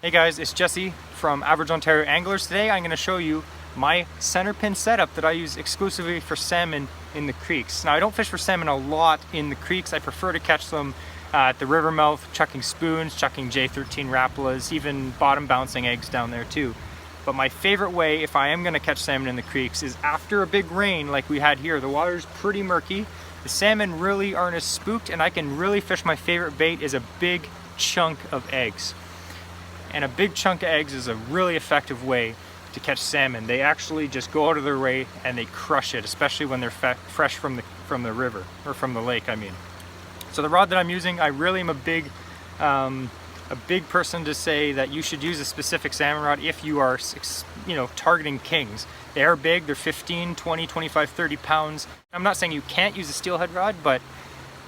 Hey guys, it's Jesse from Average Ontario Anglers. Today I'm going to show you my Centerpin setup that I use exclusively for salmon in the creeks. Now I don't fish for salmon a lot in the creeks. I prefer to catch them at the river mouth, chucking spoons, chucking J13 Rapalas, even bottom bouncing eggs down there too. But my favorite way, if I am going to catch salmon in the creeks, is after a big rain like we had here. The water's pretty murky, the salmon really aren't as spooked, and I can really fish. My favorite bait is a big chunk of eggs. And a big chunk of eggs is a really effective way to catch salmon. They actually just go out of their way and they crush it, especially when they're fresh from the river, or from the lake, I mean. So the rod that I'm using, I really am a big person to say that you should use a specific salmon rod if you are, targeting kings. They are big, they're 15, 20, 25, 30 pounds. I'm not saying you can't use a steelhead rod, but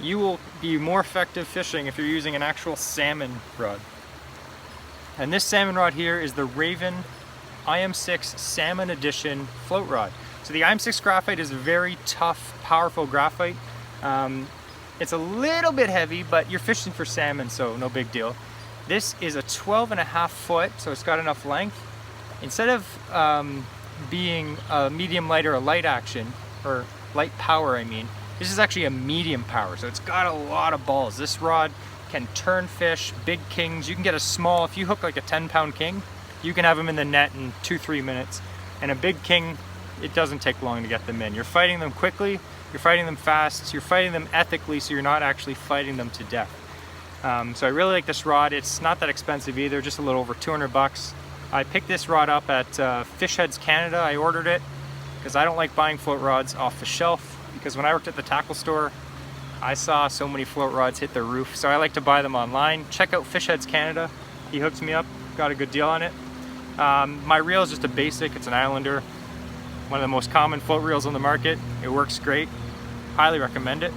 you will be more effective fishing if you're using an actual salmon rod. And this salmon rod here is the Raven IM6 Salmon Edition float rod. So the IM6 graphite is a very tough, powerful graphite. It's a little bit heavy, but you're fishing for salmon, so no big deal. This is a 12.5 foot, so it's got enough length. Instead of being a medium light or a light action, or light power I mean, this is actually a medium power, so it's got a lot of balls. This rod can turn fish, big kings. You can get a small, if you hook like a 10-pound king, you can have them in the net in 2-3 minutes. And a big king, it doesn't take long to get them in. You're fighting them quickly, you're fighting them fast, you're fighting them ethically, so you're not actually fighting them to death. So I really like this rod. It's not that expensive either, just a little over 200 bucks. I picked this rod up at Fish Heads Canada. I ordered it because I don't like buying float rods off the shelf, because when I worked at the tackle store, I saw so many float rods hit the roof, so I like to buy them online. Check out Fish Heads Canada. He hooked me up, got a good deal on it. My reel is just a basic, it's an Islander. One of the most common float reels on the market. It works great, highly recommend it.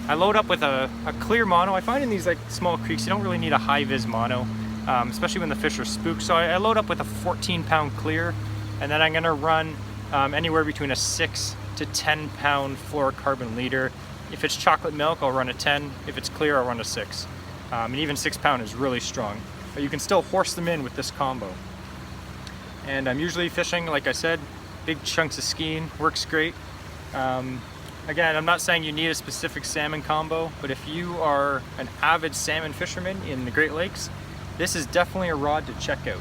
I load up with a clear mono. I find in these like small creeks, you don't really need a high vis mono, especially when the fish are spooked. So I load up with a 14-pound clear, and then I'm gonna run anywhere between a 6 to 10-pound fluorocarbon leader. If it's chocolate milk, I'll run a 10. If it's clear, I'll run a 6. And even 6-pound is really strong. But you can still horse them in with this combo. And I'm usually fishing, like I said, big chunks of skein, works great. Again, I'm not saying you need a specific salmon combo, but if you are an avid salmon fisherman in the Great Lakes, this is definitely a rod to check out.